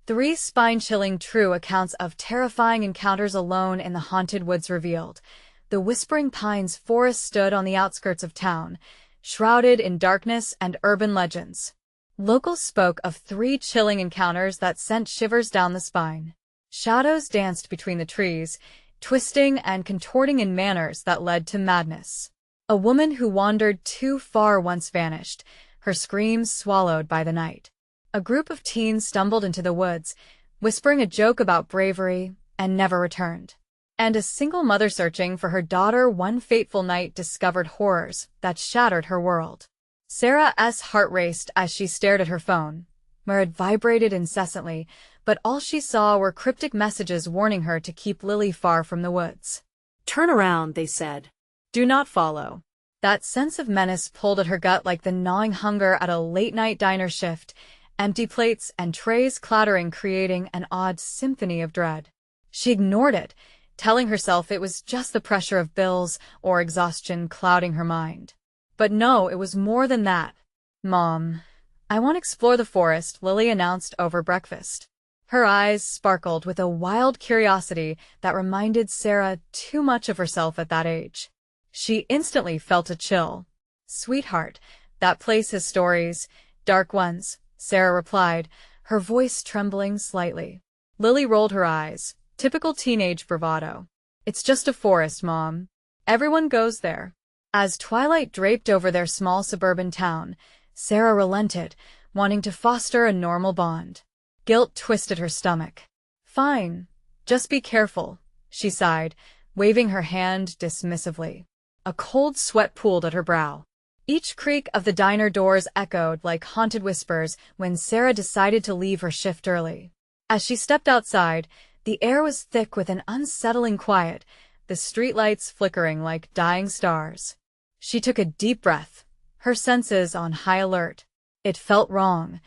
3 spine-chilling true accounts of terrifying encounters alone in the haunted woods revealed. The Whispering Pines forest stood on the outskirts of town, shrouded in darkness and urban legends. Locals spoke of 3 chilling encounters that sent shivers down the spine. Shadows danced between the trees, twisting and contorting in manners that led to madness. A woman who wandered too far once vanished, her screams swallowed by the night. A group of teens stumbled into the woods, whispering a joke about bravery, and never returned. And a single mother searching for her daughter one fateful night discovered horrors that shattered her world. Sarah's heart raced as she stared at her phone, where it vibrated incessantly, but all she saw were cryptic messages warning her to keep Lily far from the woods. "Turn around," they said. "Do not follow." That sense of menace pulled at her gut like the gnawing hunger at a late-night diner shift, empty plates and trays clattering creating an odd symphony of dread. She ignored it, telling herself it was just the pressure of bills or exhaustion clouding her mind. But no, it was more than that. "Mom, I want to explore the forest," Lily announced over breakfast. Her eyes sparkled with a wild curiosity that reminded Sarah too much of herself at that age. She instantly felt a chill. "Sweetheart, that place has stories, dark ones," Sarah replied, her voice trembling slightly. Lily rolled her eyes. Typical teenage bravado. "It's just a forest, Mom. Everyone goes there." As twilight draped over their small suburban town, Sarah relented, wanting to foster a normal bond. Guilt twisted her stomach. "Fine. Just be careful," she sighed, waving her hand dismissively. A cold sweat pooled at her brow. Each creak of the diner doors echoed like haunted whispers when Sarah decided to leave her shift early. As she stepped outside, the air was thick with an unsettling quiet, the streetlights flickering like dying stars. She took a deep breath, her senses on high alert. It felt wrong,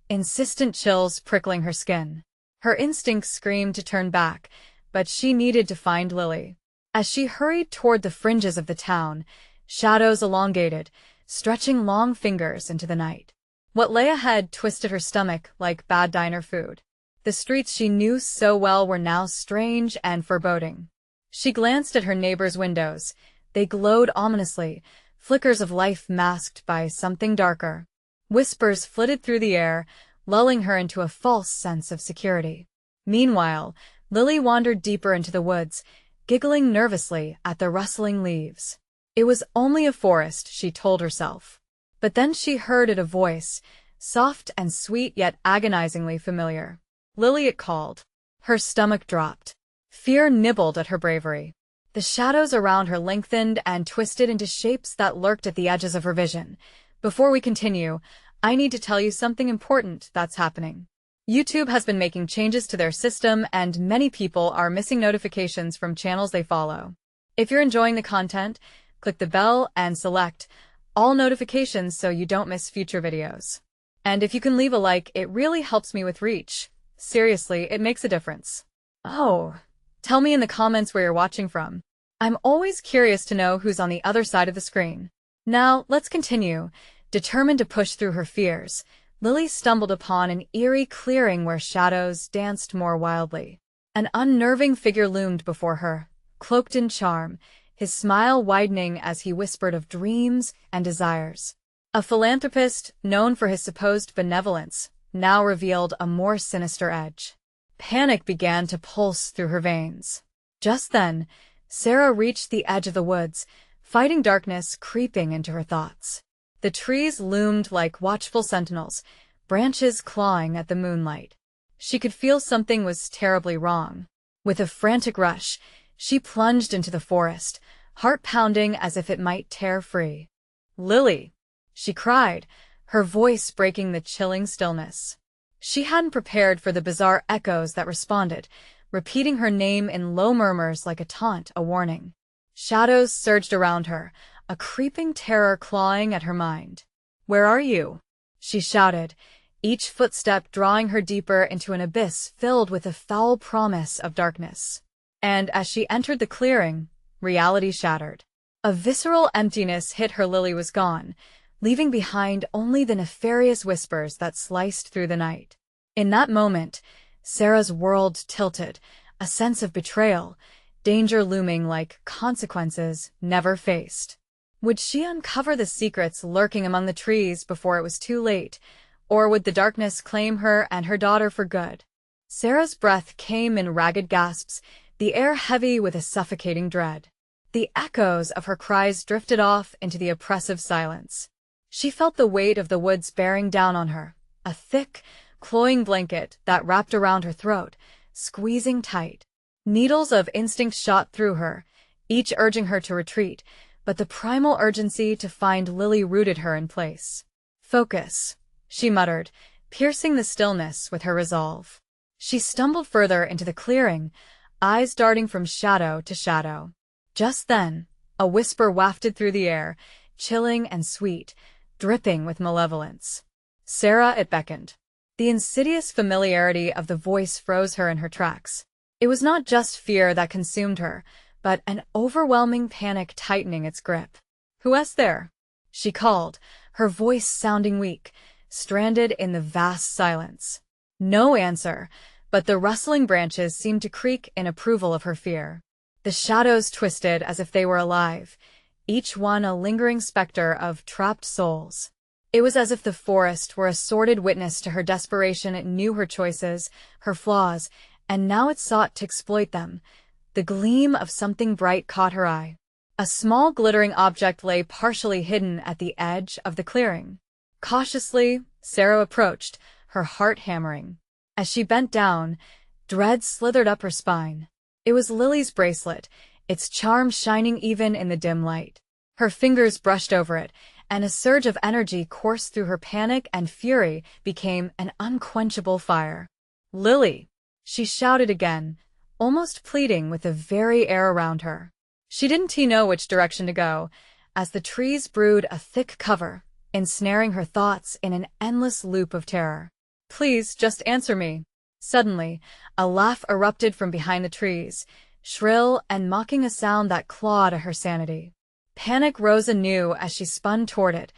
insistent chills prickling her skin. Her instincts screamed to turn back, but she needed to find Lily. As she hurried toward the fringes of the town, shadows elongated, stretching long fingers into the night. What lay ahead twisted her stomach like bad diner food. The streets she knew so well were now strange and foreboding. She glanced at her neighbors' windows. They glowed ominously, flickers of life masked by something darker. Whispers flitted through the air, lulling her into a false sense of security. Meanwhile, Lily wandered deeper into the woods, giggling nervously at the rustling leaves. It was only a forest, she told herself. But then she heard a voice, soft and sweet yet agonizingly familiar. "Lily," it called. Her stomach dropped. Fear nibbled at her bravery. The shadows around her lengthened and twisted into shapes that lurked at the edges of her vision. "Before we continue, I need to tell you something important that's happening. YouTube has been making changes to their system and many people are missing notifications from channels they follow. If you're enjoying the content, click the bell and select all notifications so you don't miss future videos. And if you can leave a like, it really helps me with reach. Seriously, it makes a difference." "Oh, tell me in the comments where you're watching from. I'm always curious to know who's on the other side of the screen." Now, let's continue. Determined to push through her fears, Lily stumbled upon an eerie clearing where shadows danced more wildly. An unnerving figure loomed before her, cloaked in charm, his smile widening as he whispered of dreams and desires. A philanthropist, known for his supposed benevolence, now revealed a more sinister edge. Panic began to pulse through her veins. Just then, Sarah reached the edge of the woods, fighting darkness creeping into her thoughts. The trees loomed like watchful sentinels, branches clawing at the moonlight. She could feel something was terribly wrong. With a frantic rush, she plunged into the forest, heart pounding as if it might tear free. "Lily!" she cried, her voice breaking the chilling stillness. She hadn't prepared for the bizarre echoes that responded, repeating her name in low murmurs like a taunt, a warning. Shadows surged around her, a creeping terror clawing at her mind. "Where are you?" she shouted, each footstep drawing her deeper into an abyss filled with a foul promise of darkness. And as she entered the clearing, reality shattered. A visceral emptiness hit her. Lily was gone, leaving behind only the nefarious whispers that sliced through the night. In that moment, Sarah's world tilted, a sense of betrayal, danger looming like consequences never faced. Would she uncover the secrets lurking among the trees before it was too late, or would the darkness claim her and her daughter for good? Sarah's breath came in ragged gasps, the air heavy with a suffocating dread. The echoes of her cries drifted off into the oppressive silence. She felt the weight of the woods bearing down on her, a thick, cloying blanket that wrapped around her throat, squeezing tight. Needles of instinct shot through her, each urging her to retreat, but the primal urgency to find Lily rooted her in place. "Focus," she muttered, piercing the stillness with her resolve. She stumbled further into the clearing, eyes darting from shadow to shadow. Just then, a whisper wafted through the air, chilling and sweet, dripping with malevolence. "Sarah," it beckoned. The insidious familiarity of the voice froze her in her tracks. It was not just fear that consumed her, but an overwhelming panic tightening its grip. "Who's there?" she called, her voice sounding weak, stranded in the vast silence. No answer, but the rustling branches seemed to creak in approval of her fear. The shadows twisted as if they were alive, each one a lingering specter of trapped souls. It was as if the forest were a sordid witness to her desperation. It knew her choices, her flaws, and now it sought to exploit them. The gleam of something bright caught her eye. A small glittering object lay partially hidden at the edge of the clearing. Cautiously, Sarah approached, her heart hammering. As she bent down, dread slithered up her spine. It was Lily's bracelet, its charm shining even in the dim light. Her fingers brushed over it, and a surge of energy coursed through her. Panic and fury became an unquenchable fire. "Lily!" she shouted again, almost pleading with the very air around her. She didn't know which direction to go, as the trees brewed a thick cover, ensnaring her thoughts in an endless loop of terror. "Please, just answer me." Suddenly, a laugh erupted from behind the trees, shrill and mocking, a sound that clawed at her sanity. Panic rose anew as she spun toward it,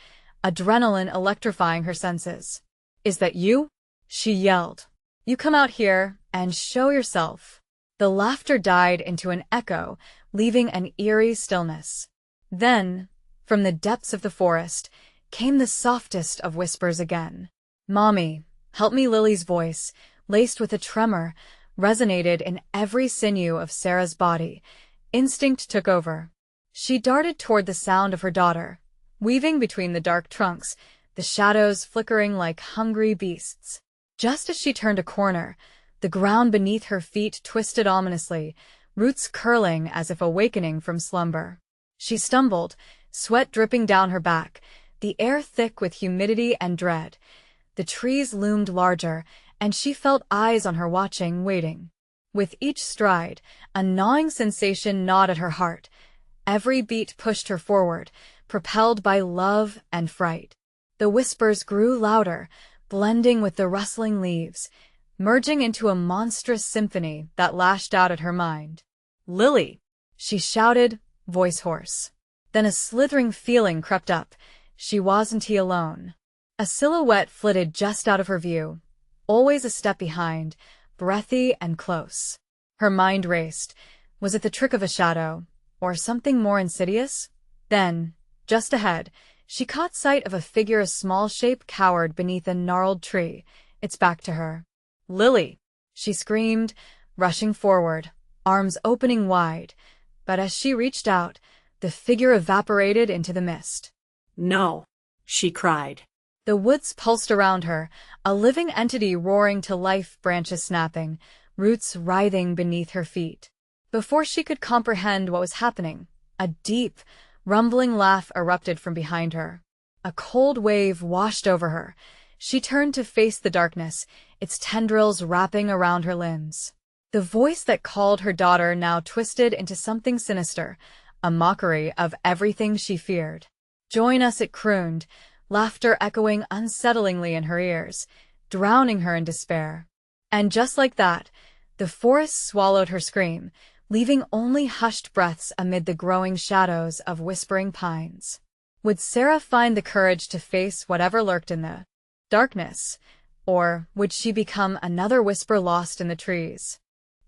adrenaline electrifying her senses. "Is that you?" she yelled. "You come out here and show yourself." The laughter died into an echo, leaving an eerie stillness. Then, from the depths of the forest, came the softest of whispers again. "Mommy, help me." Lily's voice, laced with a tremor, resonated in every sinew of Sarah's body. Instinct took over. She darted toward the sound of her daughter, weaving between the dark trunks, the shadows flickering like hungry beasts. Just as she turned a corner, the ground beneath her feet twisted ominously, roots curling as if awakening from slumber. She stumbled, sweat dripping down her back, the air thick with humidity and dread. The trees loomed larger, and she felt eyes on her watching, waiting. With each stride, a gnawing sensation gnawed at her heart. Every beat pushed her forward, propelled by love and fright. The whispers grew louder, blending with the rustling leaves, merging into a monstrous symphony that lashed out at her mind. "Lily!" she shouted, voice hoarse. Then a slithering feeling crept up. She wasn't alone. A silhouette flitted just out of her view, always a step behind, breathy and close. Her mind raced. Was it the trick of a shadow, or something more insidious? Then, just ahead, she caught sight of a figure, a small shape cowered beneath a gnarled tree, its back to her. "Lily!" she screamed, rushing forward, arms opening wide. But as she reached out, the figure evaporated into the mist. "No!" she cried. The woods pulsed around her, a living entity roaring to life, branches snapping, roots writhing beneath her feet. Before she could comprehend what was happening, a deep, rumbling laugh erupted from behind her. A cold wave washed over her. She turned to face the darkness, its tendrils wrapping around her limbs. The voice that called her daughter now twisted into something sinister, a mockery of everything she feared. "Join us," it crooned, laughter echoing unsettlingly in her ears, drowning her in despair. And just like that, the forest swallowed her scream, leaving only hushed breaths amid the growing shadows of whispering pines. Would Sarah find the courage to face whatever lurked in the darkness, Or would she become another whisper lost in the trees?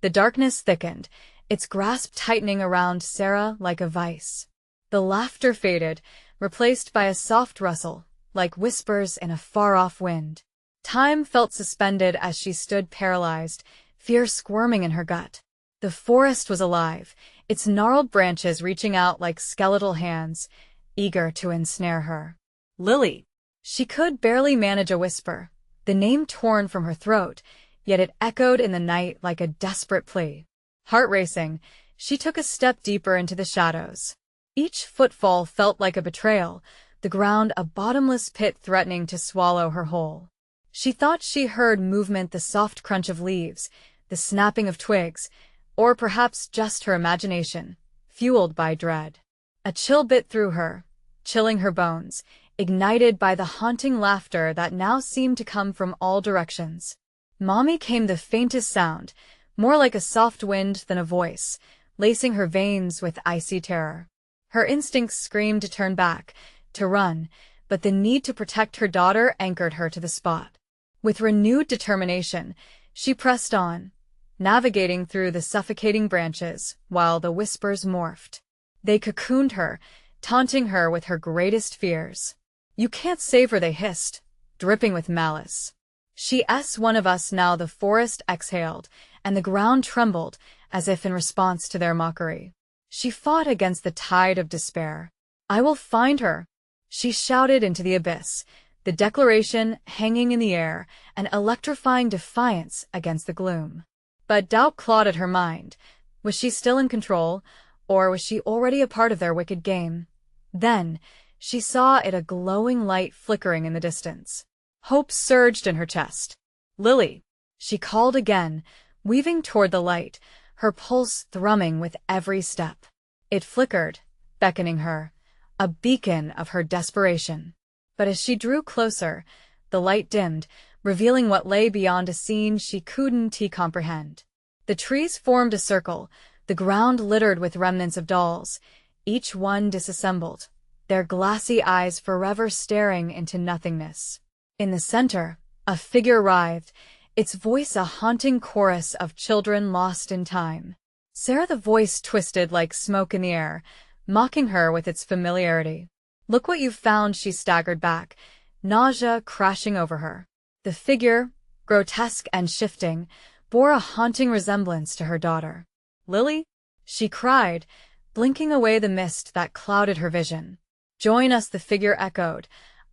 The darkness thickened, its grasp tightening around Sarah like a vice. The laughter faded, replaced by a soft rustle, like whispers in a far-off wind. Time felt suspended as she stood paralyzed, fear squirming in her gut. The forest was alive, its gnarled branches reaching out like skeletal hands, eager to ensnare her. Lily. She could barely manage a whisper, the name torn from her throat, yet it echoed in the night like a desperate plea. Heart racing, she took a step deeper into the shadows. Each footfall felt like a betrayal, the ground a bottomless pit threatening to swallow her whole. She thought she heard movement, the soft crunch of leaves, the snapping of twigs, or perhaps just her imagination, fueled by dread. A chill bit through her, chilling her bones, ignited by the haunting laughter that now seemed to come from all directions. Mommy came the faintest sound, more like a soft wind than a voice, lacing her veins with icy terror. Her instincts screamed to turn back, to run, but the need to protect her daughter anchored her to the spot. With renewed determination, she pressed on, navigating through the suffocating branches while the whispers morphed. They cocooned her, taunting her with her greatest fears. "You can't save her," they hissed, dripping with malice. "She's one of us now." The forest exhaled, and the ground trembled, as if in response to their mockery. She fought against the tide of despair. "I will find her," she shouted into the abyss, the declaration hanging in the air, an electrifying defiance against the gloom. But doubt clawed at her mind. Was she still in control, or was she already a part of their wicked game? Then, she saw it, a glowing light flickering in the distance. Hope surged in her chest. "Lily," she called again, weaving toward the light, her pulse thrumming with every step. It flickered, beckoning her, a beacon of her desperation. But as she drew closer, the light dimmed, revealing what lay beyond, a scene she couldn't comprehend. The trees formed a circle, the ground littered with remnants of dolls, each one disassembled, their glassy eyes forever staring into nothingness. In the center, a figure writhed, its voice a haunting chorus of children lost in time. Sarah, the voice twisted like smoke in the air, mocking her with its familiarity. "Look what you've found," she staggered back, nausea crashing over her. The figure, grotesque and shifting, bore a haunting resemblance to her daughter. "Lily?" she cried, blinking away the mist that clouded her vision. "Join us," the figure echoed,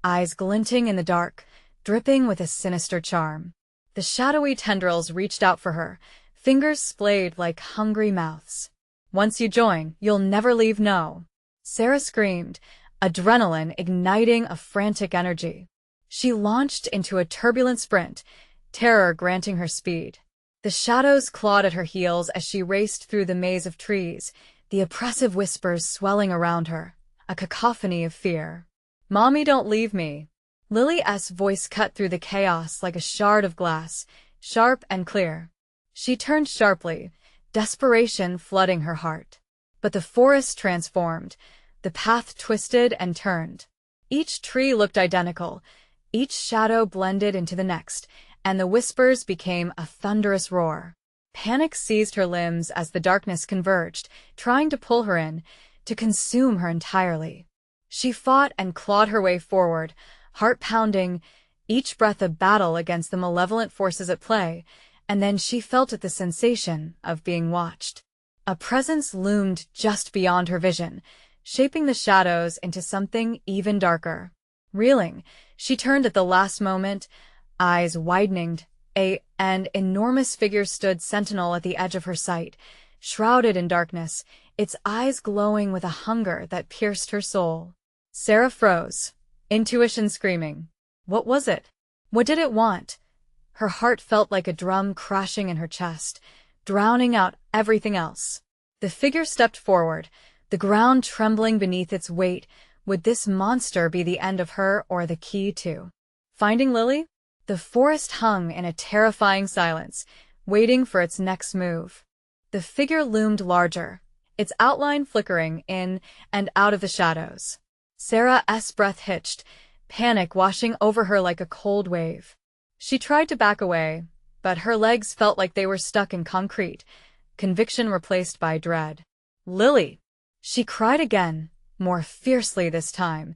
eyes glinting in the dark, dripping with a sinister charm. The shadowy tendrils reached out for her, fingers splayed like hungry mouths. "Once you join, you'll never leave." "No!" Sarah screamed, adrenaline igniting a frantic energy. She launched into a turbulent sprint, terror granting her speed. The shadows clawed at her heels as she raced through the maze of trees, the oppressive whispers swelling around her, a cacophony of fear. "Mommy, don't leave me." Lily's voice cut through the chaos like a shard of glass, sharp and clear. She turned sharply, desperation flooding her heart. But the forest transformed, the path twisted and turned. Each tree looked identical, each shadow blended into the next, and the whispers became a thunderous roar. Panic seized her limbs as the darkness converged, trying to pull her in, to consume her entirely. She fought and clawed her way forward, heart pounding, each breath a battle against the malevolent forces at play, and then she felt the sensation of being watched. A presence loomed just beyond her vision, shaping the shadows into something even darker. Reeling, she turned at the last moment, eyes widening. An enormous figure stood sentinel at the edge of her sight, shrouded in darkness, its eyes glowing with a hunger that pierced her soul. Sarah froze, intuition screaming. What was it? What did it want? Her heart felt like a drum crashing in her chest, drowning out everything else. The figure stepped forward, the ground trembling beneath its weight. Would this monster be the end of her or the key to finding Lily? The forest hung in a terrifying silence, waiting for its next move. The figure loomed larger, its outline flickering in and out of the shadows. Sarah's breath hitched, panic washing over her like a cold wave. She tried to back away, but her legs felt like they were stuck in concrete, conviction replaced by dread. "Lily!" She cried again, more fiercely this time,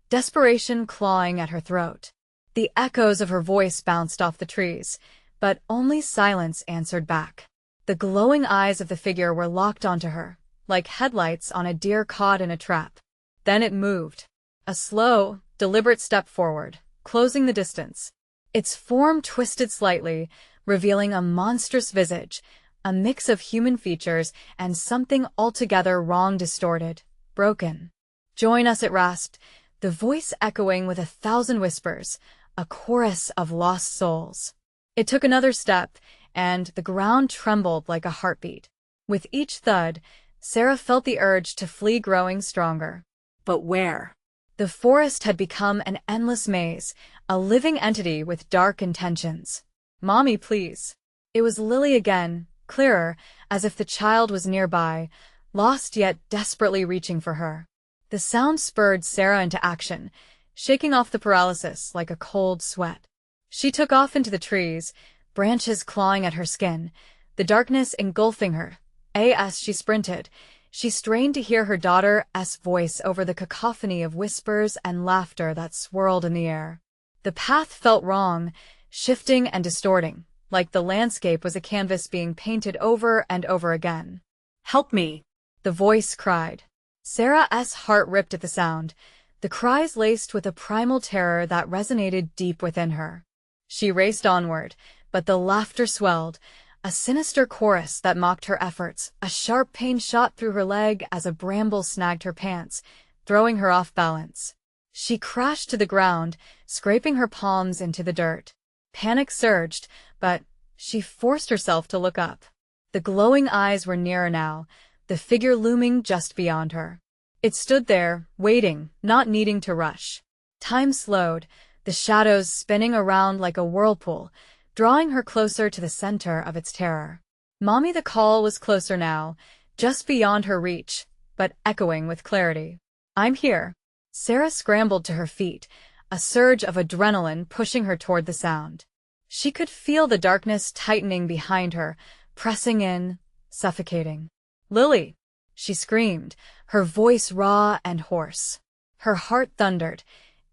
desperation clawing at her throat. The echoes of her voice bounced off the trees, but only silence answered back. The glowing eyes of the figure were locked onto her, like headlights on a deer caught in a trap. Then it moved. A slow, deliberate step forward, closing the distance. Its form twisted slightly, revealing a monstrous visage, a mix of human features and something altogether wrong, distorted, broken. "Join us," it rasped, the voice echoing with 1,000 whispers, a chorus of lost souls. It took another step, and the ground trembled like a heartbeat. With each thud, Sarah felt the urge to flee growing stronger. But where? The forest had become an endless maze, a living entity with dark intentions. "Mommy, please." It was Lily again, clearer, as if the child was nearby, lost yet desperately reaching for her. The sound spurred Sarah into action, shaking off the paralysis like a cold sweat. She took off into the trees, branches clawing at her skin, the darkness engulfing her. As she sprinted, she strained to hear her daughter's voice over the cacophony of whispers and laughter that swirled in the air. The path felt wrong, shifting and distorting, like the landscape was a canvas being painted over and over again. "Help me!" the voice cried. Sarah's heart ripped at the sound, the cries laced with a primal terror that resonated deep within her. She raced onward, but the laughter swelled, a sinister chorus that mocked her efforts. A sharp pain shot through her leg as a bramble snagged her pants, throwing her off balance. She crashed to the ground, scraping her palms into the dirt. Panic surged, but she forced herself to look up. The glowing eyes were nearer now, the figure looming just beyond her. It stood there, waiting, not needing to rush. Time slowed, the shadows spinning around like a whirlpool, drawing her closer to the center of its terror. "Mommy!" The call was closer now, just beyond her reach, but echoing with clarity. "I'm here." Sarah scrambled to her feet, a surge of adrenaline pushing her toward the sound. She could feel the darkness tightening behind her, pressing in, suffocating. "Lily!" she screamed, her voice raw and hoarse. Her heart thundered,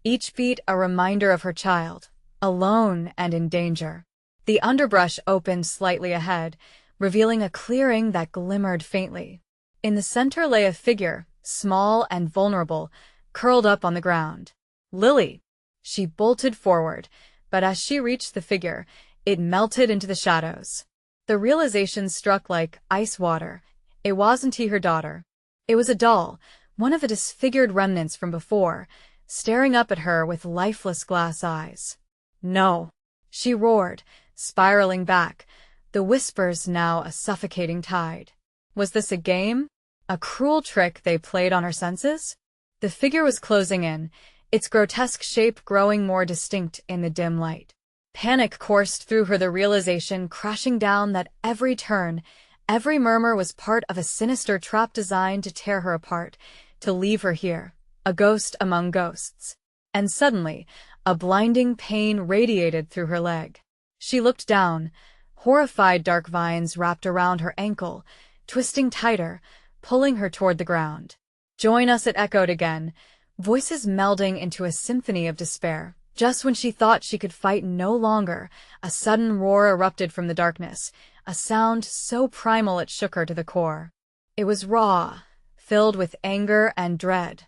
each beat a reminder of her child, alone and in danger. The underbrush opened slightly ahead, revealing a clearing that glimmered faintly. In the center lay a figure, small and vulnerable, curled up on the ground. "Lily!" She bolted forward, but as she reached the figure, it melted into the shadows. The realization struck like ice water. It wasn't her daughter. It was a doll, one of the disfigured remnants from before, staring up at her with lifeless glass eyes. "No!" she roared, spiraling back, the whispers now a suffocating tide. Was this a game? A cruel trick they played on her senses? The figure was closing in, its grotesque shape growing more distinct in the dim light. Panic coursed through her, the realization crashing down that every turn, every murmur was part of a sinister trap designed to tear her apart, to leave her here, a ghost among ghosts. And suddenly, a blinding pain radiated through her leg. She looked down, horrified. Dark vines wrapped around her ankle, twisting tighter, pulling her toward the ground. "Join us!" it echoed again, voices melding into a symphony of despair. Just when she thought she could fight no longer, a sudden roar erupted from the darkness, a sound so primal it shook her to the core. It was raw, filled with anger and dread.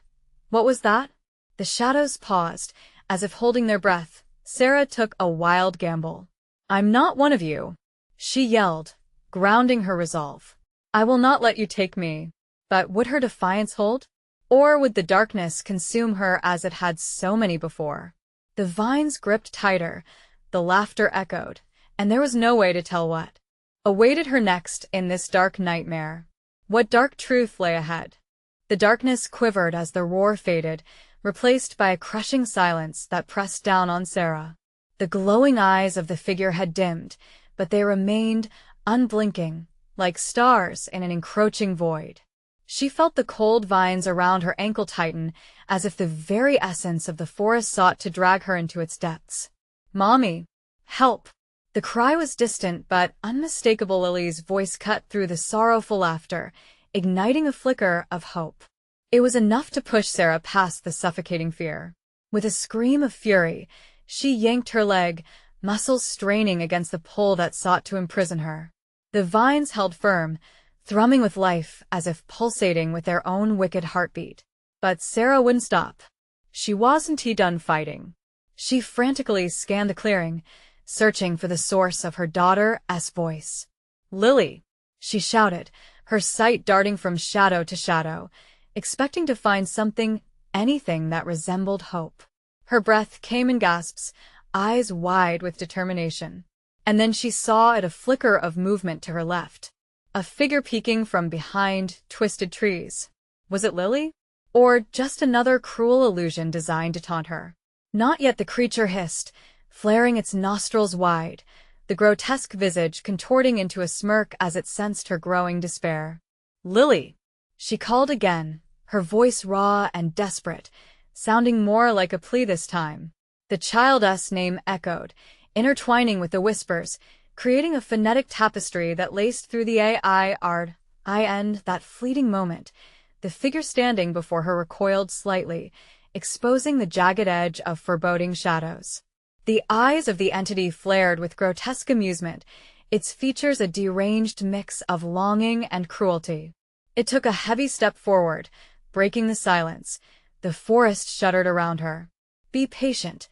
What was that? The shadows paused, as if holding their breath. Sarah took a wild gamble. "I'm not one of you," she yelled, grounding her resolve. "I will not let you take me." But would her defiance hold? Or would the darkness consume her as it had so many before? The vines gripped tighter, the laughter echoed, and there was no way to tell what awaited her next in this dark nightmare. What dark truth lay ahead? The darkness quivered as the roar faded, replaced by a crushing silence that pressed down on Sarah. The glowing eyes of the figure had dimmed, but they remained unblinking, like stars in an encroaching void. She felt the cold vines around her ankle tighten, as if the very essence of the forest sought to drag her into its depths. "Mommy!" Help! The cry was distant but unmistakable. Lily's voice cut through the sorrowful laughter, igniting a flicker of hope. It was enough to push Sarah past the suffocating fear. With a scream of fury, she yanked her leg, muscles straining against the pole that sought to imprison her. The vines held firm, thrumming with life as if pulsating with their own wicked heartbeat. But Sarah wouldn't stop. She wasn't done fighting. She frantically scanned the clearing, searching for the source of her daughter's voice. "Lily!" she shouted, her sight darting from shadow to shadow, expecting to find anything that resembled hope. Her breath came in gasps, eyes wide with determination. And then she saw a flicker of movement to her left. A figure peeking from behind twisted trees. Was it Lily? Or just another cruel illusion designed to taunt her? Not yet, the creature hissed, flaring its nostrils wide, the grotesque visage contorting into a smirk as it sensed her growing despair. "Lily!" she called again, her voice raw and desperate, sounding more like a plea this time. The child's name echoed, intertwining with the whispers, creating a phonetic tapestry that laced through the in. That fleeting moment, the figure standing before her recoiled slightly, exposing the jagged edge of foreboding shadows. The eyes of the entity flared with grotesque amusement, its features a deranged mix of longing and cruelty. It took a heavy step forward, breaking the silence. The forest shuddered around her. "Be patient,"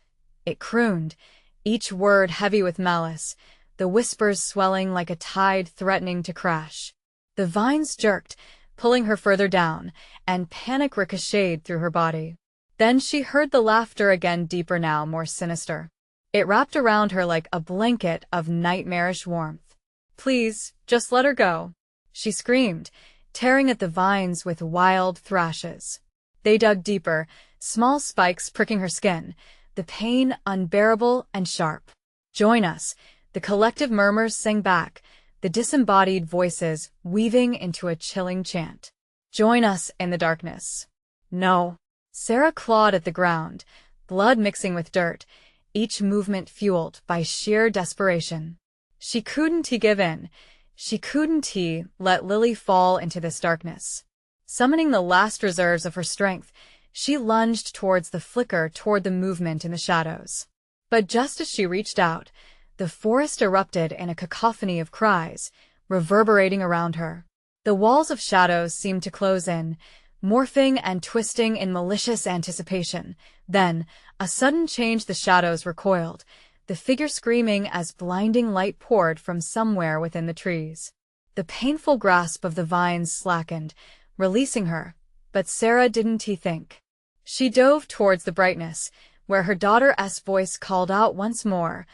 it crooned, each word heavy with malice, the whispers swelling like a tide threatening to crash. The vines jerked, pulling her further down, and panic ricocheted through her body. Then she heard the laughter again, deeper now, more sinister. It wrapped around her like a blanket of nightmarish warmth. "Please, just let her go," she screamed, tearing at the vines with wild thrashes. They dug deeper, small spikes pricking her skin, the pain unbearable and sharp. "Join us," the collective murmurs sang back, the disembodied voices weaving into a chilling chant. "Join us in the darkness." "No." Sarah clawed at the ground, blood mixing with dirt, each movement fueled by sheer desperation. She couldn't give in. She couldn't let Lily fall into this darkness. Summoning the last reserves of her strength, she lunged towards the flicker, toward the movement in the shadows. But just as she reached out, the forest erupted in a cacophony of cries, reverberating around her. The walls of shadows seemed to close in, morphing and twisting in malicious anticipation. Then, a sudden change, the shadows recoiled, the figure screaming as blinding light poured from somewhere within the trees. The painful grasp of the vines slackened, releasing her, but Sarah didn't think. She dove towards the brightness, where her daughter's voice called out once more,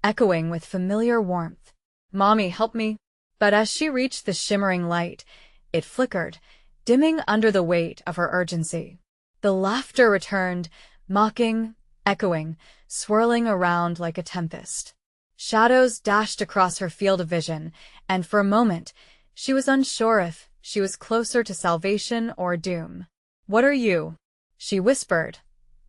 echoing with familiar warmth. "Mommy, help me." But as she reached the shimmering light, it flickered, dimming under the weight of her urgency. The laughter returned, mocking, echoing, swirling around like a tempest. Shadows dashed across her field of vision, and for a moment, she was unsure if she was closer to salvation or doom. "What are you?" she whispered,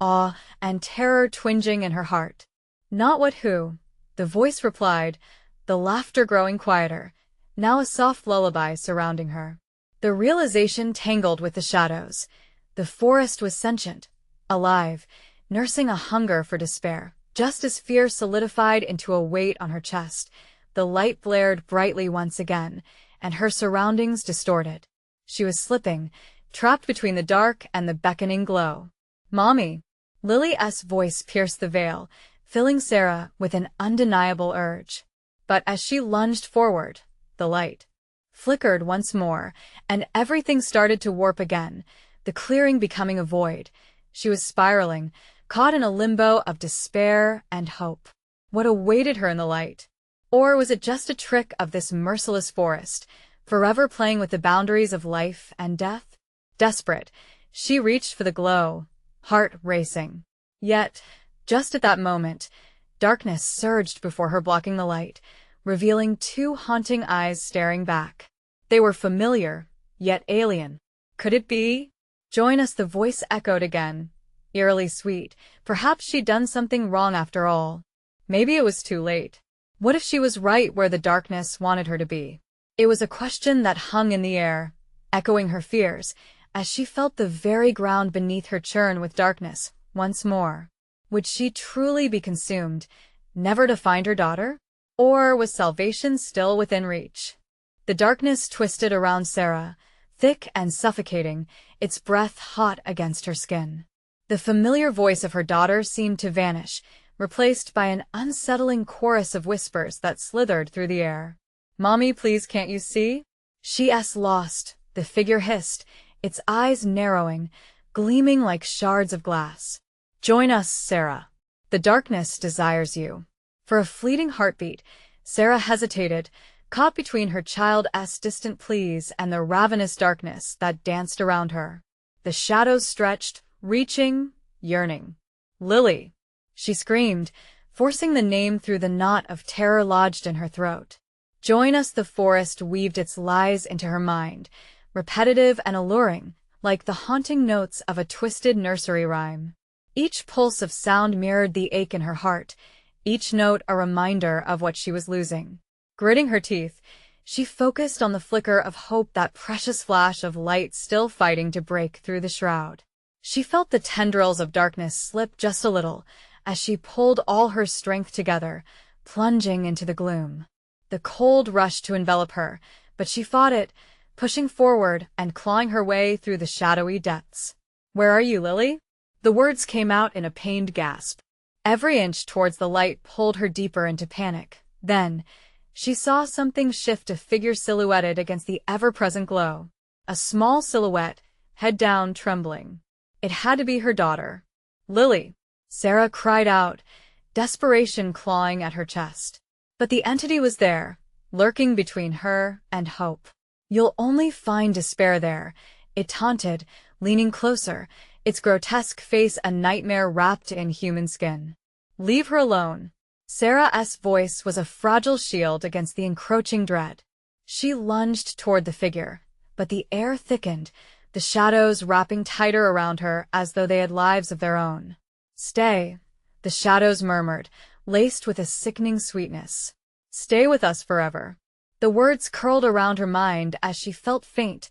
awe and terror twinging in her heart. "Not what, who," the voice replied, the laughter growing quieter, now a soft lullaby surrounding her. The realization tangled with the shadows. The forest was sentient, alive, nursing a hunger for despair. Just as fear solidified into a weight on her chest, the light blared brightly once again, and her surroundings distorted. She was slipping, trapped between the dark and the beckoning glow. "Mommy!" Lily's voice pierced the veil, filling Sarah with an undeniable urge. But as she lunged forward, the light flickered once more, and everything started to warp again, the clearing becoming a void. She was spiraling, caught in a limbo of despair and hope. What awaited her in the light? Or was it just a trick of this merciless forest, forever playing with the boundaries of life and death? Desperate, she reached for the glow, heart racing. Yet, just at that moment, darkness surged before her, blocking the light, revealing two haunting eyes staring back. They were familiar, yet alien. Could it be? "Join us," the voice echoed again, eerily sweet. Perhaps she'd done something wrong after all. Maybe it was too late. What if she was right where the darkness wanted her to be? It was a question that hung in the air, echoing her fears, as she felt the very ground beneath her churn with darkness once more. Would she truly be consumed, never to find her daughter? Or was salvation still within reach? The darkness twisted around Sarah, thick and suffocating, its breath hot against her skin. The familiar voice of her daughter seemed to vanish, replaced by an unsettling chorus of whispers that slithered through the air. "Mommy, please, can't you see?" She's lost, the figure hissed, its eyes narrowing, gleaming like shards of glass. "Join us, Sarah. The darkness desires you." For a fleeting heartbeat, Sarah hesitated, caught between her child's distant pleas and the ravenous darkness that danced around her. The shadows stretched, reaching, yearning. "Lily!" she screamed, forcing the name through the knot of terror lodged in her throat. "Join us." The forest weaved its lies into her mind, repetitive and alluring, like the haunting notes of a twisted nursery rhyme. Each pulse of sound mirrored the ache in her heart, each note a reminder of what she was losing. Gritting her teeth, she focused on the flicker of hope, that precious flash of light still fighting to break through the shroud. She felt the tendrils of darkness slip just a little as she pulled all her strength together, plunging into the gloom. The cold rushed to envelop her, but she fought it, pushing forward and clawing her way through the shadowy depths. "Where are you, Lily?" The words came out in a pained gasp. Every inch towards the light pulled her deeper into panic. Then, she saw something shift, a figure silhouetted against the ever-present glow. A small silhouette, head down, trembling. It had to be her daughter. "Lily!" Sarah cried out, desperation clawing at her chest. But the entity was there, lurking between her and hope. "You'll only find despair there," it taunted, leaning closer, its grotesque face a nightmare wrapped in human skin. "Leave her alone." Sarah's voice was a fragile shield against the encroaching dread. She lunged toward the figure, but the air thickened, the shadows wrapping tighter around her as though they had lives of their own. "Stay," the shadows murmured, laced with a sickening sweetness. "Stay with us forever." The words curled around her mind as she felt faint,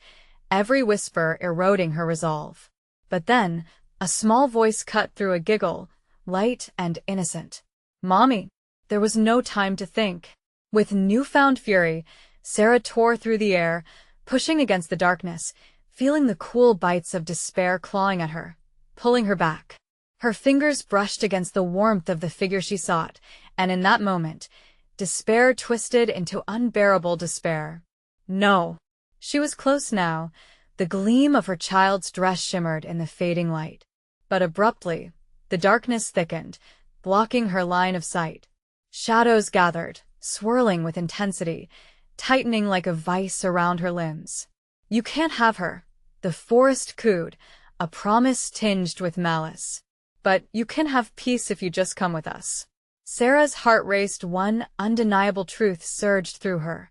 every whisper eroding her resolve. But then, a small voice cut through a giggle, light and innocent. "Mommy!" There was no time to think. With newfound fury, Sarah tore through the air, pushing against the darkness, feeling the cool bites of despair clawing at her, pulling her back. Her fingers brushed against the warmth of the figure she sought, and in that moment, despair twisted into unbearable despair. No! She was close now. The gleam of her child's dress shimmered in the fading light. But abruptly, the darkness thickened, blocking her line of sight. Shadows gathered, swirling with intensity, tightening like a vice around her limbs. "You can't have her," the forest cooed, a promise tinged with malice. "But you can have peace if you just come with us." Sarah's heart raced. One undeniable truth surged through her.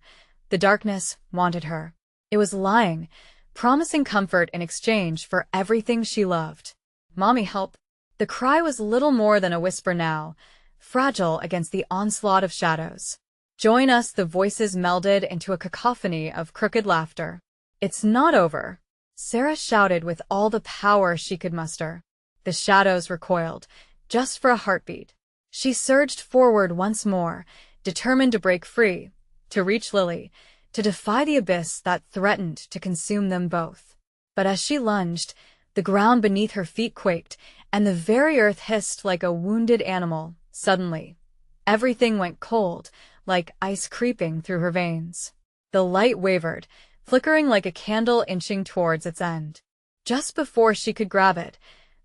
The darkness wanted her. It was lying, promising comfort in exchange for everything she loved. "Mommy, help!" The cry was little more than a whisper now, fragile against the onslaught of shadows. "Join us!" The voices melded into a cacophony of crooked laughter. "It's not over!" Sarah shouted with all the power she could muster. The shadows recoiled, just for a heartbeat. She surged forward once more, determined to break free, to reach Lily, to defy the abyss that threatened to consume them both. But as she lunged, the ground beneath her feet quaked, and the very earth hissed like a wounded animal. Suddenly, everything went cold, like ice creeping through her veins. The light wavered, flickering like a candle inching towards its end. Just before she could grab it,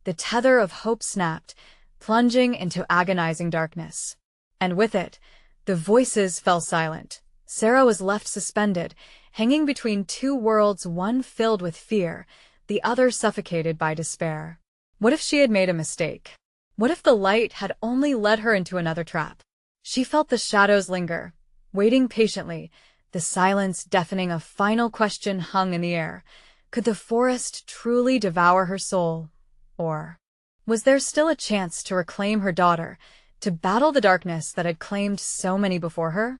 the tether of hope snapped, plunging into agonizing darkness. And with it, the voices fell silent. Sarah was left suspended, hanging between two worlds, one filled with fear, the other suffocated by despair. What if she had made a mistake? What if the light had only led her into another trap? She felt the shadows linger, waiting patiently, the silence deafening. A final question hung in the air. Could the forest truly devour her soul? Or was there still a chance to reclaim her daughter, to battle the darkness that had claimed so many before her?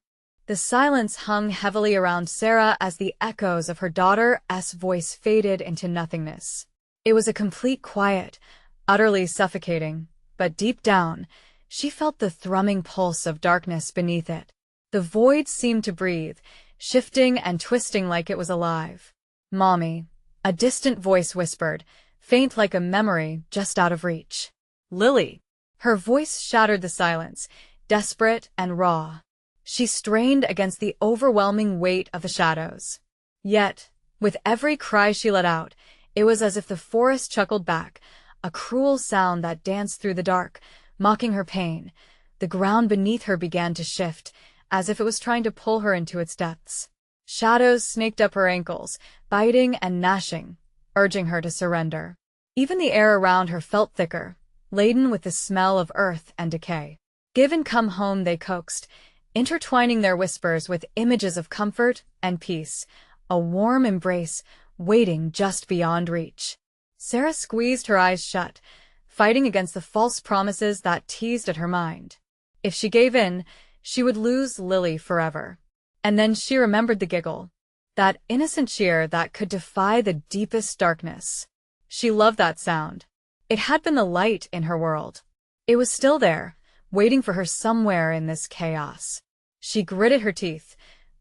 The silence hung heavily around Sarah as the echoes of her daughter's voice faded into nothingness. It was a complete quiet, utterly suffocating, but deep down, she felt the thrumming pulse of darkness beneath it. The void seemed to breathe, shifting and twisting like it was alive. "Mommy," a distant voice whispered, faint like a memory just out of reach. "Lily." Her voice shattered the silence, desperate and raw. She strained against the overwhelming weight of the shadows. Yet, with every cry she let out, it was as if the forest chuckled back, a cruel sound that danced through the dark, mocking her pain. The ground beneath her began to shift, as if it was trying to pull her into its depths. Shadows snaked up her ankles, biting and gnashing, urging her to surrender. Even the air around her felt thicker, laden with the smell of earth and decay. "Give and come home," they coaxed, intertwining their whispers with images of comfort and peace, a warm embrace waiting just beyond reach. Sarah squeezed her eyes shut, fighting against the false promises that teased at her mind. If she gave in, she would lose Lily forever. And then she remembered the giggle, that innocent cheer that could defy the deepest darkness. She loved that sound. It had been the light in her world. It was still there, waiting for her somewhere in this chaos. She gritted her teeth,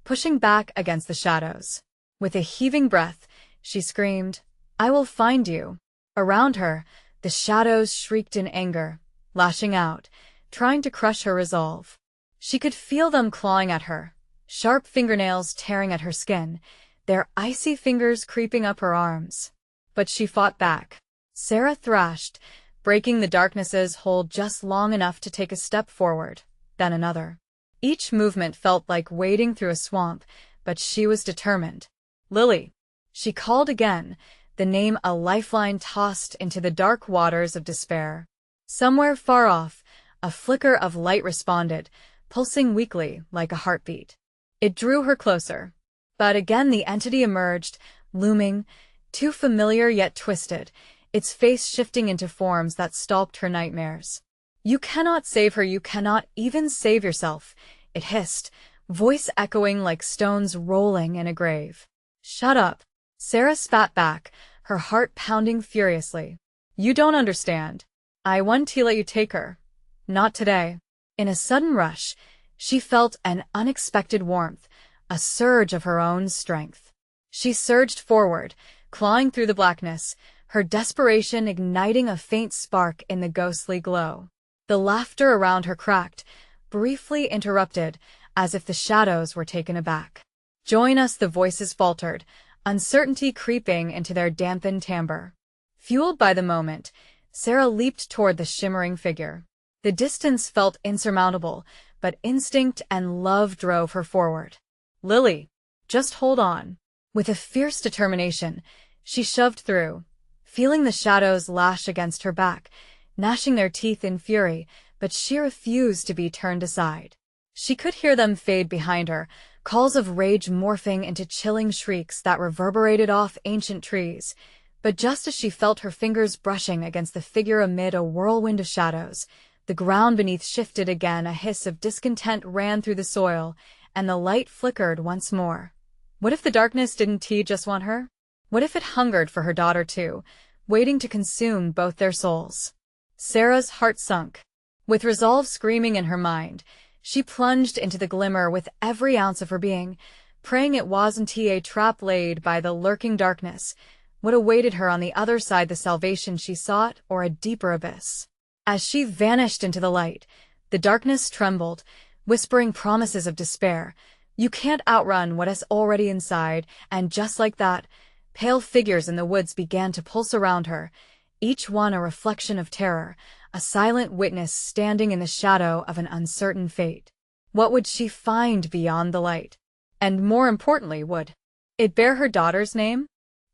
pushing back against the shadows. With a heaving breath, she screamed, "I will find you." Around her, the shadows shrieked in anger, lashing out, trying to crush her resolve. She could feel them clawing at her, sharp fingernails tearing at her skin, their icy fingers creeping up her arms. But she fought back. Sarah thrashed, breaking the darkness's hold just long enough to take a step forward, then another. Each movement felt like wading through a swamp, but she was determined. "Lily," she called again, the name a lifeline tossed into the dark waters of despair. Somewhere far off, a flicker of light responded, pulsing weakly like a heartbeat. It drew her closer. But again the entity emerged, looming, too familiar yet twisted, its face shifting into forms that stalked her nightmares. "You cannot save her, you cannot even save yourself," it hissed, voice echoing like stones rolling in a grave. "Shut up." Sarah spat back, her heart pounding furiously. "You don't understand. I won't let you take her. Not today." In a sudden rush, she felt an unexpected warmth, a surge of her own strength. She surged forward, clawing through the blackness, her desperation igniting a faint spark in the ghostly glow. The laughter around her cracked, briefly interrupted, as if the shadows were taken aback. "Join us," the voices faltered, uncertainty creeping into their dampened timbre. Fueled by the moment, Sarah leaped toward the shimmering figure. The distance felt insurmountable, but instinct and love drove her forward. "Lily, just hold on." With a fierce determination, she shoved through, feeling the shadows lash against her back, gnashing their teeth in fury, but she refused to be turned aside. She could hear them fade behind her, calls of rage morphing into chilling shrieks that reverberated off ancient trees. But just as she felt her fingers brushing against the figure amid a whirlwind of shadows, the ground beneath shifted again, a hiss of discontent ran through the soil, and the light flickered once more. What if the darkness didn't just want her? What if it hungered for her daughter too, waiting to consume both their souls? Sarah's heart sunk. With resolve screaming in her mind, she plunged into the glimmer with every ounce of her being, praying it wasn't a trap laid by the lurking darkness. What awaited her on the other side, the salvation she sought, or a deeper abyss? As she vanished into the light, the darkness trembled, whispering promises of despair. "You can't outrun what is already inside," and just like that, pale figures in the woods began to pulse around her, each one a reflection of terror, a silent witness standing in the shadow of an uncertain fate. What would she find beyond the light? And more importantly, would it bear her daughter's name?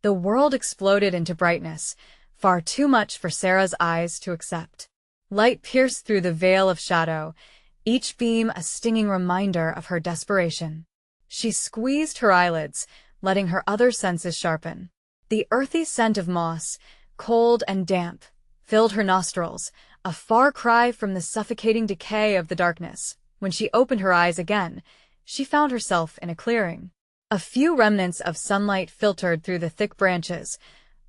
The world exploded into brightness, far too much for Sarah's eyes to accept. Light pierced through the veil of shadow, each beam a stinging reminder of her desperation. She squeezed her eyelids, letting her other senses sharpen. The earthy scent of moss, cold and damp, filled her nostrils, a far cry from the suffocating decay of the darkness. When she opened her eyes again, she found herself in a clearing. A few remnants of sunlight filtered through the thick branches,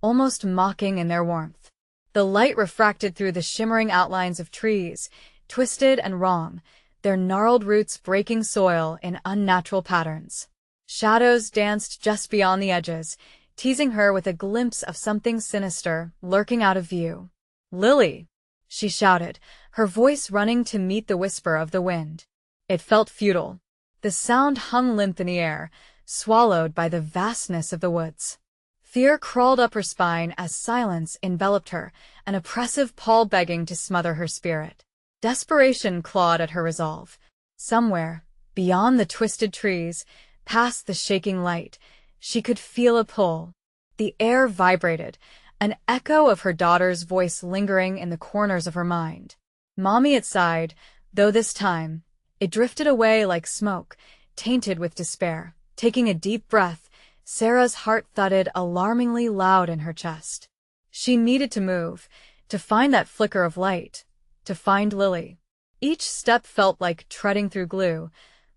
almost mocking in their warmth. The light refracted through the shimmering outlines of trees, twisted and wrong, their gnarled roots breaking soil in unnatural patterns. Shadows danced just beyond the edges, teasing her with a glimpse of something sinister lurking out of view. "Lily!" she shouted, her voice running to meet the whisper of the wind. It felt futile. The sound hung limp in the air, swallowed by the vastness of the woods. Fear crawled up her spine as silence enveloped her, an oppressive pall begging to smother her spirit. Desperation clawed at her resolve. Somewhere, beyond the twisted trees, past the shaking light, she could feel a pull. The air vibrated, an echo of her daughter's voice lingering in the corners of her mind. Mommy, it sighed, though this time, it drifted away like smoke, tainted with despair. Taking a deep breath, Sarah's heart thudded alarmingly loud in her chest. She needed to move, to find that flicker of light, to find Lily. Each step felt like treading through glue,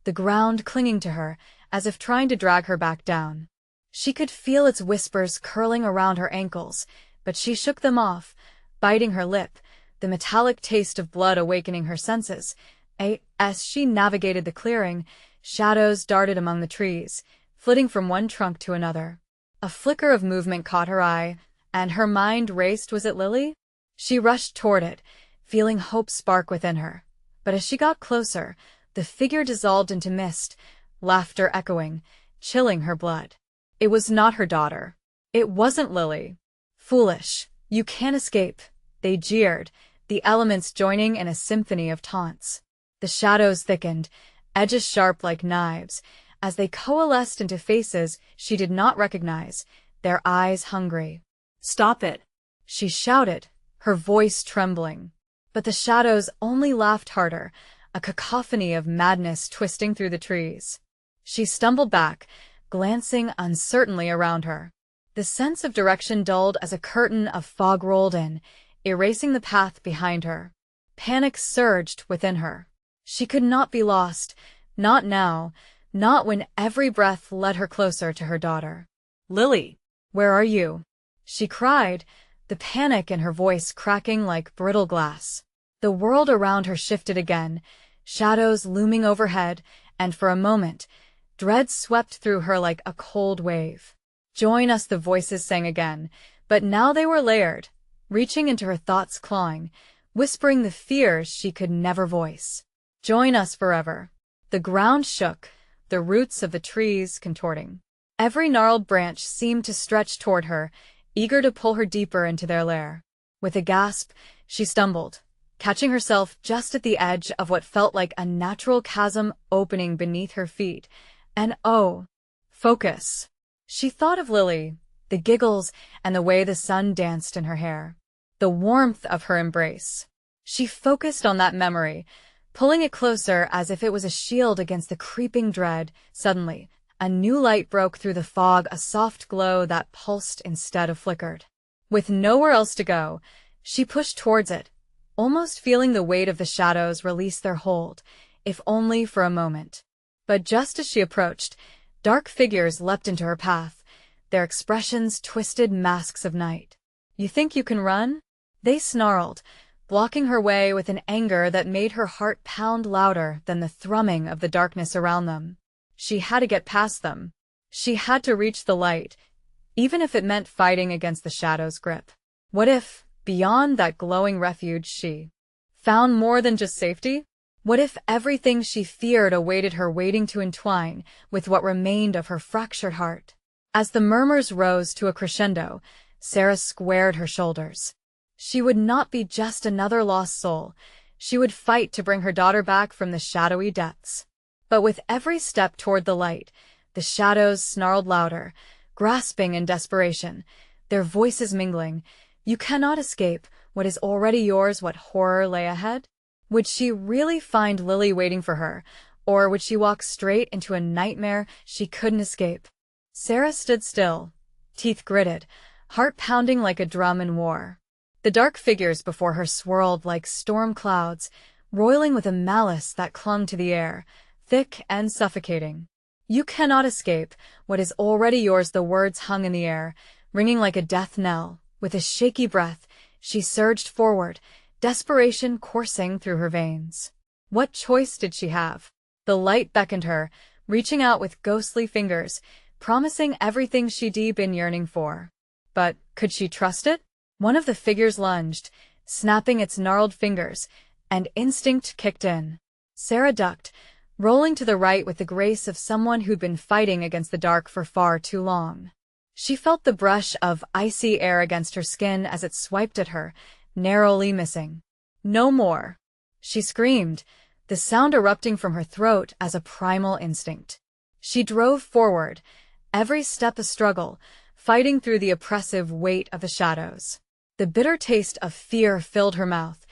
the ground clinging to her, as if trying to drag her back down. She could feel its whispers curling around her ankles, but she shook them off, biting her lip, the metallic taste of blood awakening her senses. As she navigated the clearing, shadows darted among the trees, flitting from one trunk to another. A flicker of movement caught her eye, and her mind raced. Was it Lily? She rushed toward it, feeling hope spark within her. But as she got closer, the figure dissolved into mist, laughter echoing, chilling her blood. It was not her daughter. It wasn't Lily. "Foolish, you can't escape," they jeered, the elements joining in a symphony of taunts. The shadows thickened, edges sharp like knives, as they coalesced into faces she did not recognize, their eyes hungry. "Stop it!" she shouted, her voice trembling. But the shadows only laughed harder, a cacophony of madness twisting through the trees. She stumbled back, glancing uncertainly around her. The sense of direction dulled as a curtain of fog rolled in, erasing the path behind her. Panic surged within her. She could not be lost, not now, not when every breath led her closer to her daughter. "Lily, where are you?" she cried, the panic in her voice cracking like brittle glass. The world around her shifted again, shadows looming overhead, and for a moment, dread swept through her like a cold wave. "Join us," the voices sang again, but now they were layered, reaching into her thoughts, clawing, whispering the fears she could never voice. "Join us forever." The ground shook, the roots of the trees contorting. Every gnarled branch seemed to stretch toward her, eager to pull her deeper into their lair. With a gasp, she stumbled, catching herself just at the edge of what felt like a natural chasm opening beneath her feet. And oh, focus! She thought of Lily, the giggles and the way the sun danced in her hair, the warmth of her embrace. She focused on that memory, pulling it closer as if it was a shield against the creeping dread. Suddenly, a new light broke through the fog, a soft glow that pulsed instead of flickered. With nowhere else to go, she pushed towards it, almost feeling the weight of the shadows release their hold, if only for a moment. But just as she approached, dark figures leapt into her path, their expressions twisted masks of night. "You think you can run?" they snarled, blocking her way with an anger that made her heart pound louder than the thrumming of the darkness around them. She had to get past them. She had to reach the light, even if it meant fighting against the shadow's grip. What if, beyond that glowing refuge, she found more than just safety? What if everything she feared awaited her, waiting to entwine with what remained of her fractured heart? As the murmurs rose to a crescendo, Sarah squared her shoulders. She would not be just another lost soul. She would fight to bring her daughter back from the shadowy depths. But with every step toward the light, the shadows snarled louder, grasping in desperation, their voices mingling. You cannot escape what is already yours. What horror lay ahead? Would she really find Lily waiting for her, or would she walk straight into a nightmare she couldn't escape? Sarah stood still, teeth gritted, heart pounding like a drum in war. The dark figures before her swirled like storm clouds, roiling with a malice that clung to the air, thick and suffocating. "You cannot escape what is already yours," the words hung in the air, ringing like a death knell. With a shaky breath, she surged forward, desperation coursing through her veins. What choice did she have? The light beckoned her, reaching out with ghostly fingers, promising everything she'd been yearning for. But could she trust it? One of the figures lunged, snapping its gnarled fingers, and instinct kicked in. Sarah ducked, rolling to the right with the grace of someone who'd been fighting against the dark for far too long. She felt the brush of icy air against her skin as it swiped at her, narrowly missing. "No more!" she screamed, the sound erupting from her throat as a primal instinct. She drove forward, every step a struggle, fighting through the oppressive weight of the shadows. The bitter taste of fear filled her mouth,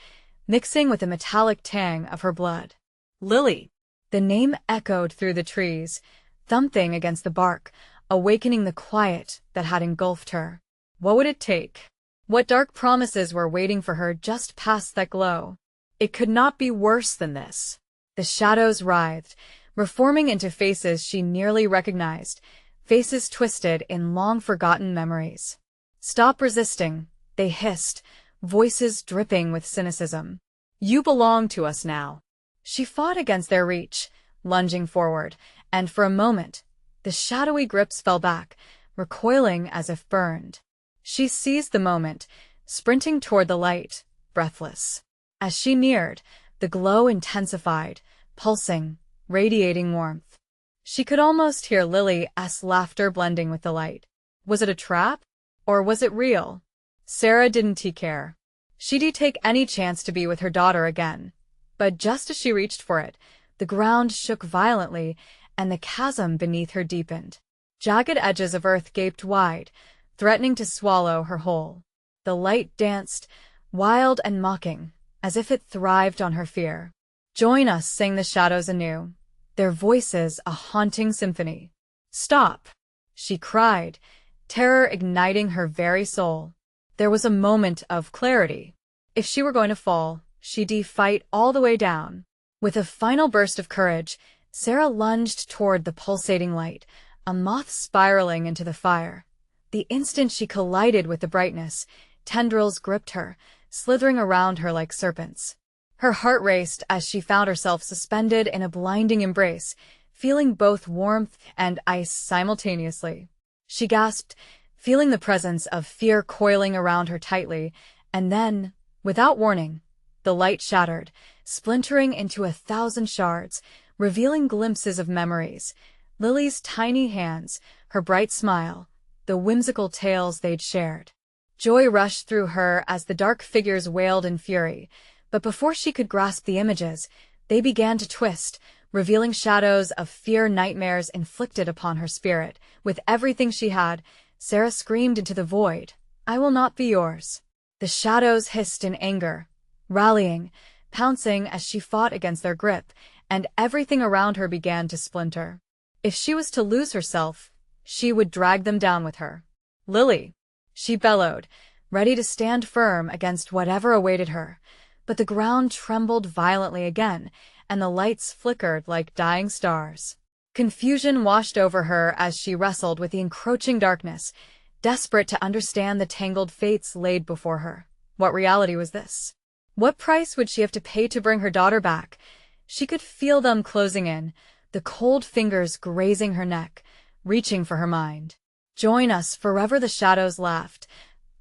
mixing with the metallic tang of her blood. Lily. The name echoed through the trees, thumping against the bark, awakening the quiet that had engulfed her. What would it take? What dark promises were waiting for her just past that glow? It could not be worse than this. The shadows writhed, reforming into faces she nearly recognized, faces twisted in long-forgotten memories. "Stop resisting," they hissed, voices dripping with cynicism. "You belong to us now." She fought against their reach, lunging forward, and for a moment, the shadowy grips fell back, recoiling as if burned. She seized the moment, sprinting toward the light, breathless. As she neared, the glow intensified, pulsing, radiating warmth. She could almost hear Lily's laughter blending with the light. Was it a trap? Or was it real? Sarah didn't care. She'd take any chance to be with her daughter again. But just as she reached for it, the ground shook violently, and the chasm beneath her deepened. Jagged edges of earth gaped wide, threatening to swallow her whole. The light danced, wild and mocking, as if it thrived on her fear. "Join us," sang the shadows anew, their voices a haunting symphony. "Stop!" she cried, terror igniting her very soul. There was a moment of clarity. If she were going to fall, she'd fight all the way down. With a final burst of courage, Sarah lunged toward the pulsating light, a moth spiraling into the fire. The instant she collided with the brightness, tendrils gripped her, slithering around her like serpents. Her heart raced as she found herself suspended in a blinding embrace, feeling both warmth and ice simultaneously. She gasped, feeling the presence of fear coiling around her tightly, and then, without warning, the light shattered, splintering into 1,000 shards, revealing glimpses of memories. Lily's tiny hands, her bright smile, the whimsical tales they'd shared. Joy rushed through her as the dark figures wailed in fury, but before she could grasp the images, they began to twist, revealing shadows of fear, nightmares inflicted upon her spirit. With everything she had, Sarah screamed into the void, "I will not be yours." The shadows hissed in anger, rallying, pouncing as she fought against their grip, and everything around her began to splinter. If she was to lose herself, she would drag them down with her. "Lily!" she bellowed, ready to stand firm against whatever awaited her. But the ground trembled violently again, and the lights flickered like dying stars. Confusion washed over her as she wrestled with the encroaching darkness, desperate to understand the tangled fates laid before her. What reality was this? What price would she have to pay to bring her daughter back? She could feel them closing in, the cold fingers grazing her neck, reaching for her mind. "Join us forever," the shadows laughed,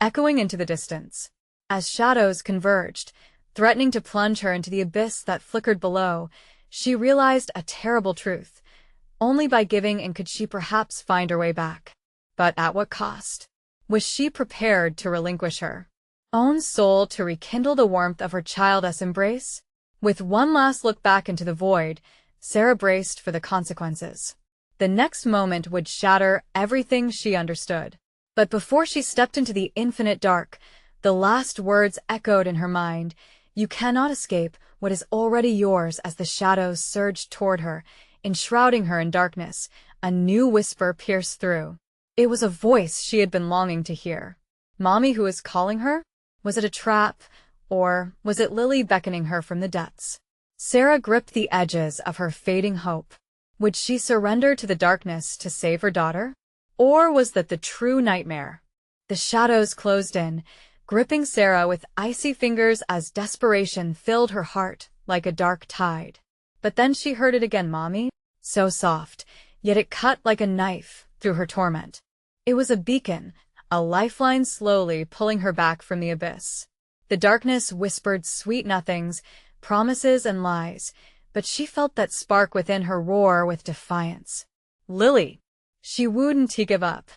echoing into the distance. As shadows converged, threatening to plunge her into the abyss that flickered below, she realized a terrible truth. Only by giving in could she perhaps find her way back. But at what cost? Was she prepared to relinquish her own soul to rekindle the warmth of her child's embrace? With one last look back into the void, Sarah braced for the consequences. The next moment would shatter everything she understood. But before she stepped into the infinite dark, the last words echoed in her mind. "You cannot escape what is already yours." As the shadows surged toward her, enshrouding her in darkness, a new whisper pierced through. It was a voice she had been longing to hear. Mommy who was calling her? Was it a trap, or was it Lily beckoning her from the depths? Sarah gripped the edges of her fading hope. Would she surrender to the darkness to save her daughter? Or was that the true nightmare? The shadows closed in, gripping Sarah with icy fingers as desperation filled her heart like a dark tide. But then she heard it again, Mommy. So soft, yet it cut like a knife through her torment. It was a beacon, a lifeline slowly pulling her back from the abyss. The darkness whispered sweet nothings, promises and lies, but she felt that spark within her roar with defiance. Lily. She wouldn't give up.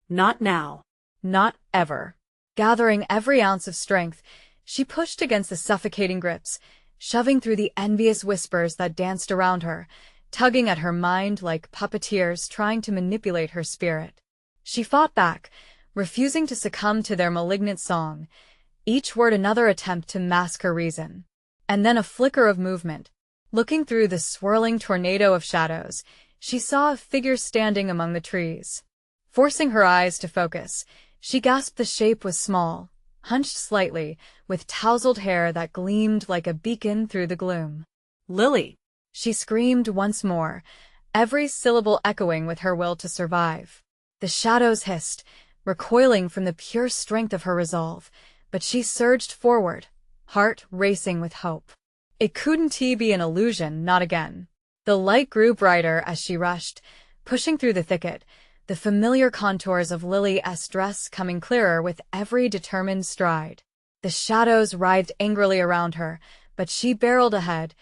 Not now. Not ever. Gathering every ounce of strength, she pushed against the suffocating grips, shoving through the envious whispers that danced around her, tugging at her mind like puppeteers trying to manipulate her spirit. She fought back, refusing to succumb to their malignant song, each word another attempt to mask her reason. And then a flicker of movement. Looking through the swirling tornado of shadows, she saw a figure standing among the trees. Forcing her eyes to focus, she gasped. The shape was small, hunched slightly, with tousled hair that gleamed like a beacon through the gloom. Lily. She screamed once more, every syllable echoing with her will to survive. The shadows hissed, recoiling from the pure strength of her resolve, but she surged forward, heart racing with hope. It couldn't be an illusion, not again. The light grew brighter as she rushed, pushing through the thicket, the familiar contours of Lily's dress coming clearer with every determined stride. The shadows writhed angrily around her, but she barreled ahead,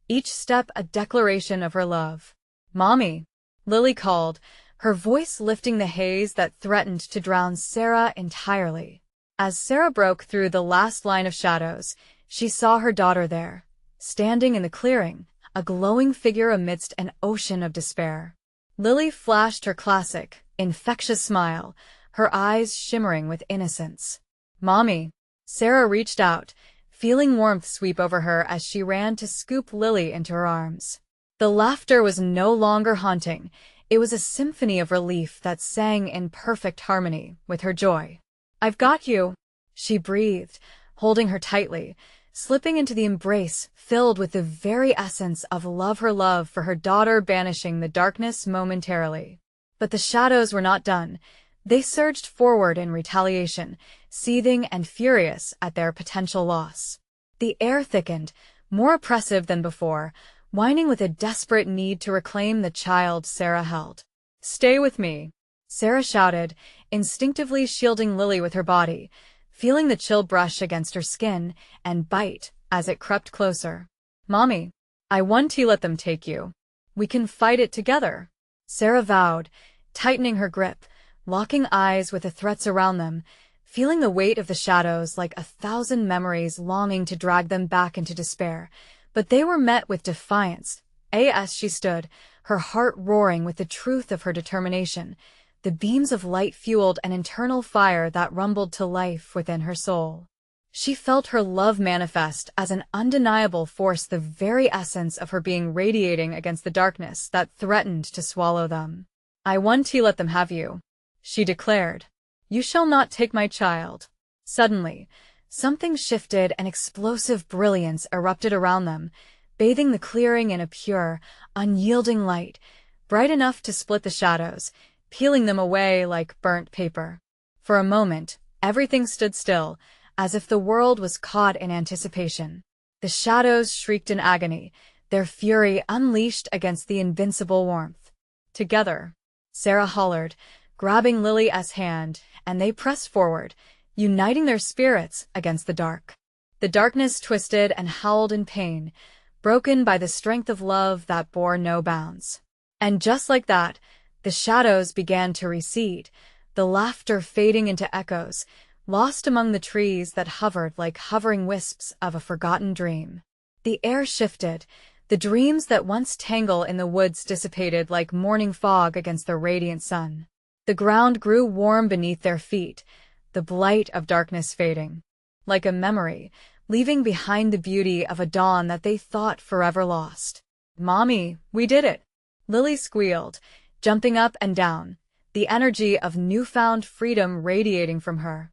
each step a declaration of her love. Mommy, Lily called, her voice lifting the haze that threatened to drown Sarah entirely. As Sarah broke through the last line of shadows, she saw her daughter there, standing in the clearing, a glowing figure amidst an ocean of despair. Lily flashed her classic, infectious smile, her eyes shimmering with innocence. Mommy. Sarah reached out, feeling warmth sweep over her as she ran to scoop Lily into her arms. The laughter was no longer haunting. It was a symphony of relief that sang in perfect harmony with her joy. I've got you, she breathed, holding her tightly, slipping into the embrace filled with the very essence of her love for her daughter, banishing the darkness momentarily. But the shadows were not done. They surged forward in retaliation, seething and furious at their potential loss. The air thickened, more oppressive than before, whining with a desperate need to reclaim the child Sarah held. Stay with me, Sarah shouted, instinctively shielding Lily with her body, feeling the chill brush against her skin and bite as it crept closer. Mommy, I want to let them take you. We can fight it together, Sarah vowed, tightening her grip, locking eyes with the threats around them, feeling the weight of the shadows like 1,000 memories longing to drag them back into despair. But they were met with defiance, as she stood, her heart roaring with the truth of her determination. The beams of light fueled an internal fire that rumbled to life within her soul. She felt her love manifest as an undeniable force, the very essence of her being radiating against the darkness that threatened to swallow them. I want to let them have you, she declared. You shall not take my child. Suddenly, something shifted, and explosive brilliance erupted around them, bathing the clearing in a pure, unyielding light, bright enough to split the shadows, peeling them away like burnt paper. For a moment, everything stood still, as if the world was caught in anticipation. The shadows shrieked in agony, their fury unleashed against the invincible warmth. Together, Sarah hollered, grabbing Lily's hand, and they pressed forward, uniting their spirits against the dark. The darkness twisted and howled in pain, broken by the strength of love that bore no bounds. And just like that, the shadows began to recede, the laughter fading into echoes, lost among the trees that hovered like hovering wisps of a forgotten dream. The air shifted, the dreams that once tangled in the woods dissipated like morning fog against the radiant sun. The ground grew warm beneath their feet, the blight of darkness fading, like a memory, leaving behind the beauty of a dawn that they thought forever lost. Mommy, we did it! Lily squealed, jumping up and down, the energy of newfound freedom radiating from her.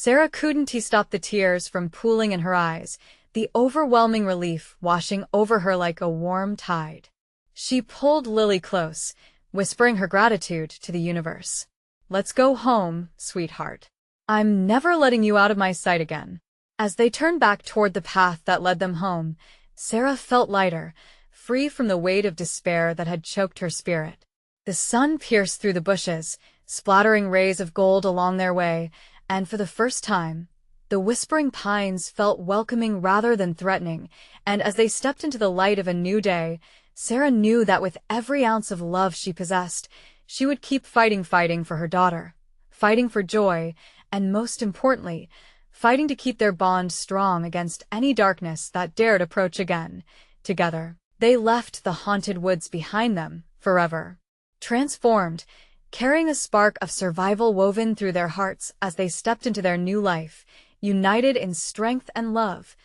Sarah couldn't stop the tears from pooling in her eyes, the overwhelming relief washing over her like a warm tide. She pulled Lily close, whispering her gratitude to the universe. "Let's go home, sweetheart. I'm never letting you out of my sight again." As they turned back toward the path that led them home, Sarah felt lighter, free from the weight of despair that had choked her spirit. The sun pierced through the bushes, splattering rays of gold along their way, and for the first time, the whispering pines felt welcoming rather than threatening, and as they stepped into the light of a new day, Sarah knew that with every ounce of love she possessed, she would keep fighting for her daughter, fighting for joy, and most importantly, fighting to keep their bond strong against any darkness that dared approach again. Together, they left the haunted woods behind them, forever. Transformed, carrying a spark of survival woven through their hearts as they stepped into their new life, united in strength and love.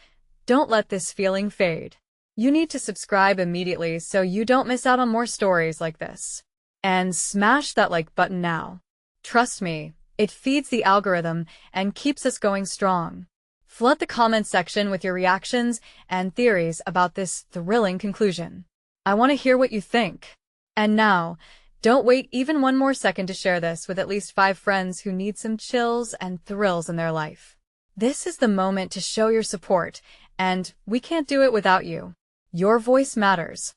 Don't let this feeling fade. You need to subscribe immediately so you don't miss out on more stories like this. And smash that like button now. Trust me, it feeds the algorithm and keeps us going strong. Flood the comment section with your reactions and theories about this thrilling conclusion. I want to hear what you think. And now, don't wait even one more second to share this with at least 5 friends who need some chills and thrills in their life. This is the moment to show your support, and we can't do it without you. Your voice matters.